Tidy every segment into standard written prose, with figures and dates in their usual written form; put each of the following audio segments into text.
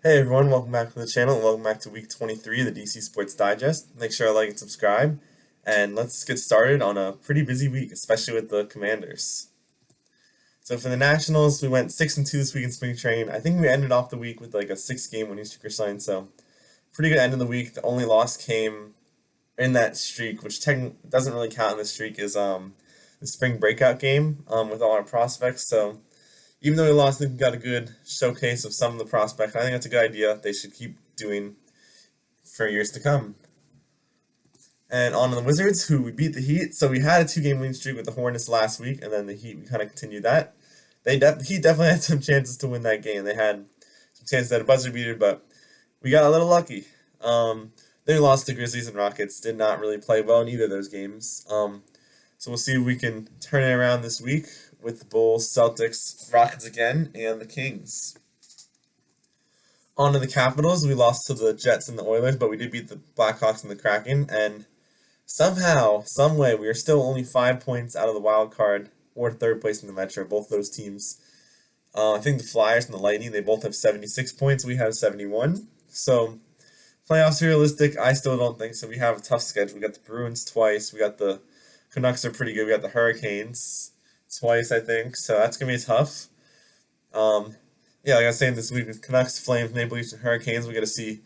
Hey everyone, welcome back to the channel and welcome back to week 23 of the DC Sports Digest. Make sure to like and subscribe, and let's get started on a pretty busy week, especially with the Commanders. So for the Nationals, we went 6-2 this week in spring training. I think we ended off the week with like a 6-game winning streak or something, so pretty good end of the week. The only loss came in that streak, which technically doesn't really count in the streak, is the spring breakout game with all our prospects. So even though we lost, I think we got a good showcase of some of the prospects. I think that's a good idea. They should keep doing for years to come. And on to the Wizards, who we beat the Heat. So we had a 2-game winning streak with the Hornets last week, and then the Heat, we kind of continued that. Heat definitely had some chances to win that game. They had some chances at a buzzer beater, but we got a little lucky. They lost to Grizzlies and Rockets. Did not really play well in either of those games. So we'll see if we can turn it around this week with the Bulls, Celtics, Rockets again, and the Kings. On to the Capitals. We lost to the Jets and the Oilers, but we did beat the Blackhawks and the Kraken. And somehow, some way, we are still only 5 points out of the wild card or third place in the Metro. Both those teams. I think the Flyers and the Lightning, they both have 76 points. We have 71. So playoffs realistic? I still don't think so. We have a tough schedule. We got the Bruins twice. We got the Canucks are pretty good. We got the Hurricanes twice, I think. So that's gonna be tough. Yeah, like I was saying this week with Canucks, Flames, Maple Leafs, and Hurricanes, we got to see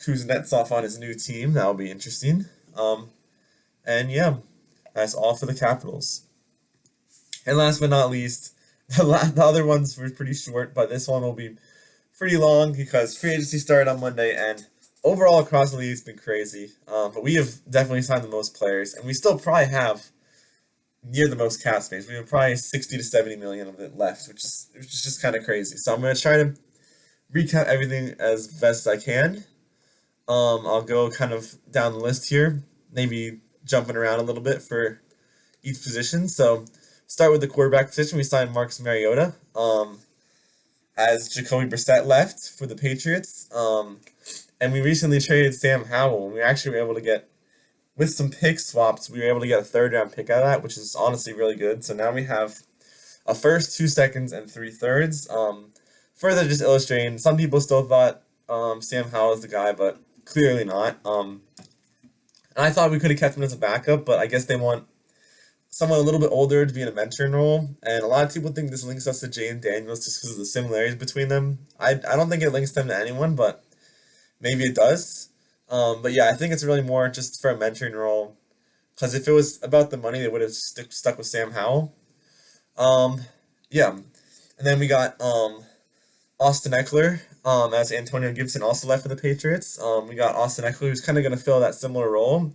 Kuznetsov on his new team. That'll be interesting. And yeah, that's all for the Capitals. And last but not least, the other ones were pretty short, but this one will be pretty long because free agency started on Monday, and overall across the league it's been crazy. But we have definitely signed the most players, and we still probably have near the most cap space. We have probably 60 to 70 million of it left, which is just kind of crazy. So I'm gonna try to recap everything as best as I can. I'll go kind of down the list here, maybe jumping around a little bit for each position. So start with the quarterback position. We signed Marcus Mariota. As Jacoby Brissett left for the Patriots. And we recently traded Sam Howell, and we actually were able to get, with some pick swaps, we were able to get a third-round pick out of that, which is honestly really good. So now we have a first, 2 seconds, and 3 thirds. Further just illustrating, some people still thought Sam Howell is the guy, but clearly not. And I thought we could have kept him as a backup, but I guess they want someone a little bit older to be in a mentoring role, and a lot of people think this links us to Jane Daniels just because of the similarities between them. I don't think it links them to anyone, but maybe it does. But yeah, I think it's really more just for a mentoring role, because if it was about the money, they would have stuck with Sam Howell. Yeah, and then we got Austin Eckler as Antonio Gibson also left for the Patriots. We got Austin Eckler, who's kind of going to fill that similar role.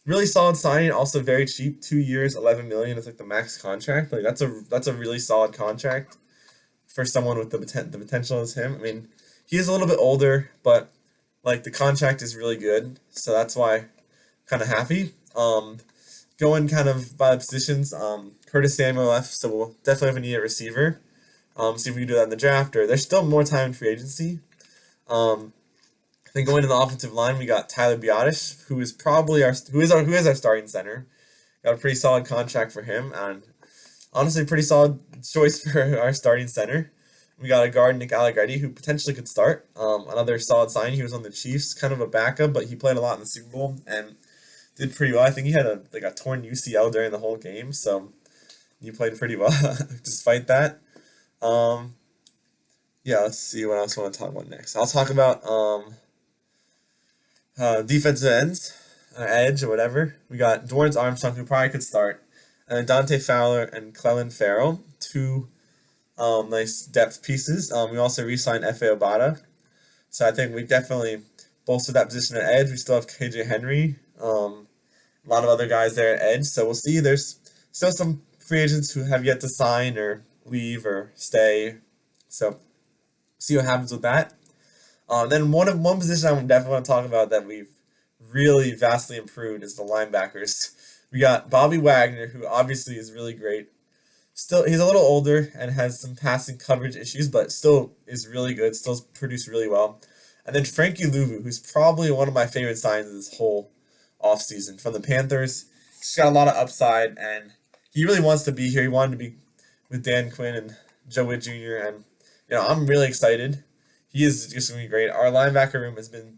Really solid signing, also very cheap. 2 years, 11 million is like the max contract. Like that's a really solid contract for someone with the potential as him. I mean, he is a little bit older, but like the contract is really good, so that's why kind of happy. Going kind of by the positions, Curtis Samuel left, so we'll definitely have a need at receiver. See if we can do that in the draft, or there's still more time in free agency. Then going to the offensive line, we got Tyler Biotish, who is probably who is our starting center. Got a pretty solid contract for him, and honestly, pretty solid choice for our starting center. We got a guard, Nick Allegretti, who potentially could start. Another solid sign. He was on the Chiefs, kind of a backup, but he played a lot in the Super Bowl and did pretty well. I think he had a torn UCL during the whole game, so he played pretty well despite that. Yeah, let's see what else I want to talk about next. I'll talk about defensive ends, edge or whatever. We got Dorrance Armstrong, who probably could start, and then Dante Fowler and Clelin Ferrell, two nice depth pieces. We also re-signed Efe Obada, so I think we definitely bolstered that position at edge. We still have KJ Henry, a lot of other guys there at edge, so we'll see. There's still some free agents who have yet to sign or leave or stay, so see what happens with that. Then one position I definitely want to talk about that we've really vastly improved is the linebackers. We got Bobby Wagner, who obviously is really great. Still, he's a little older and has some passing coverage issues, but still is really good. Still produced really well. And then Frankie Louvu, who's probably one of my favorite signs of this whole offseason from the Panthers. He's got a lot of upside, and he really wants to be here. He wanted to be with Dan Quinn and Joe Witt Jr., and I'm really excited. he is just going to be great. Our linebacker room has been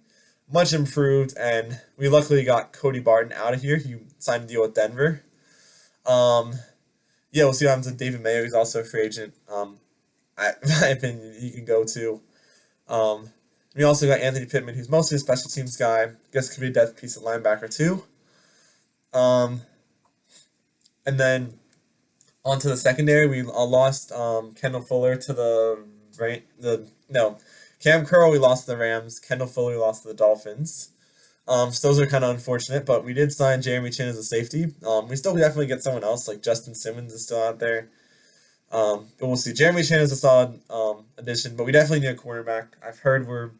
much improved, and we luckily got Cody Barton out of here. He signed a deal with Denver. Um, yeah, we'll see what happens with David Mayo. He's also a free agent. In my opinion, he can go to. Um, we also got Anthony Pittman, who's mostly a special teams guy. I guess could be a depth piece at linebacker too. Um, and then onto the secondary, we lost Kendall Fuller to Cam Curl we lost to the Rams. Kendall Fuller we lost to the Dolphins. So those are kind of unfortunate, but we did sign Jeremy Chin as a safety. We still definitely get someone else, like Justin Simmons is still out there. But we'll see. Jeremy Chin is a solid addition, but we definitely need a cornerback. I've heard we're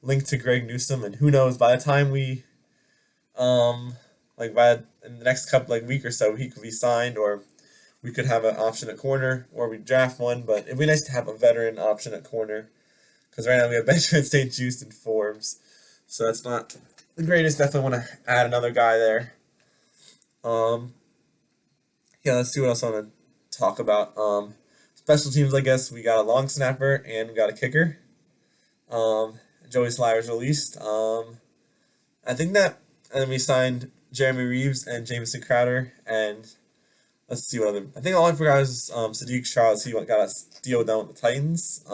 linked to Greg Newsome, and who knows, by the time we, in the next couple, week or so, he could be signed, or we could have an option at corner, or we draft one, but it'd be nice to have a veteran option at corner, because right now we have Benjamin St-Juste and Forbes, so that's not the greatest. Definitely want to add another guy there. Yeah, let's see what else I want to talk about. Special teams, I guess, we got a long snapper and we got a kicker. Joey Slyer released. I think that, and then we signed Jeremy Reeves and Jamison Crowder, and let's see what other. I think all I forgot is Sadiq Charles. He got a deal done with the Titans.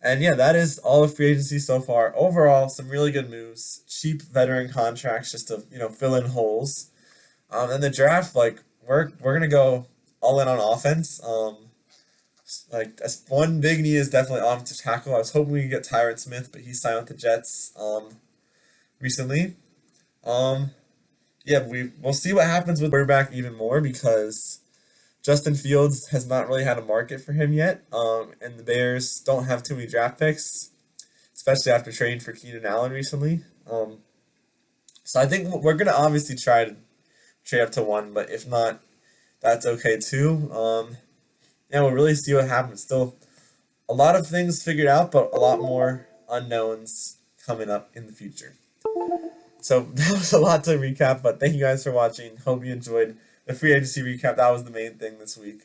And yeah, that is all of free agency so far. Overall, some really good moves. Cheap veteran contracts just to fill in holes. And the draft, we're gonna go all in on offense. One big need is definitely offensive tackle. I was hoping we could get Tyron Smith, but he signed with the Jets recently. Yeah, we'll see what happens with quarterback even more, because Justin Fields has not really had a market for him yet, and the Bears don't have too many draft picks, especially after trading for Keenan Allen recently. So I think we're going to obviously try to trade up to one, but if not, that's okay too. Yeah, we'll really see what happens. Still a lot of things figured out, but a lot more unknowns coming up in the future. So that was a lot to recap, but thank you guys for watching. Hope you enjoyed the free agency recap. That was the main thing this week.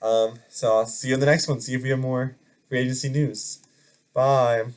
So I'll see you in the next one. See if we have more free agency news. Bye.